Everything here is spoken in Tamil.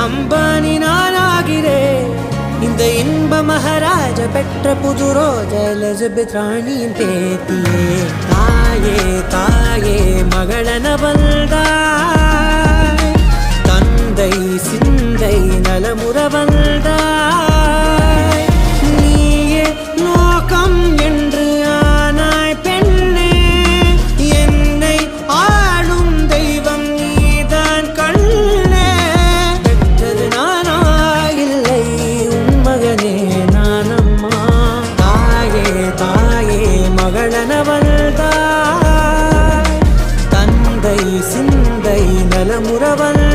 அம்பானி நானாகிறேன் இந்த இன்ப மகாராஜ பெற்ற புது ரோஜ எலிசபெத் ராணியின் பேத்தியே தாயே தாயே மகளன வந்தாய் தந்தை சிந்தை நலமுற வந்தாய் நீயே லோகம் என்று ஆனாய் பெண்ணே என்னை ஆளும் தெய்வம் நீதான் கண்ணே பெற்றது நானா இல்லை உன் மகனே நானம்மா தாயே தாயே மகளன வந்தாய் தந்தை சிந்தை நலமுற வந்தாய்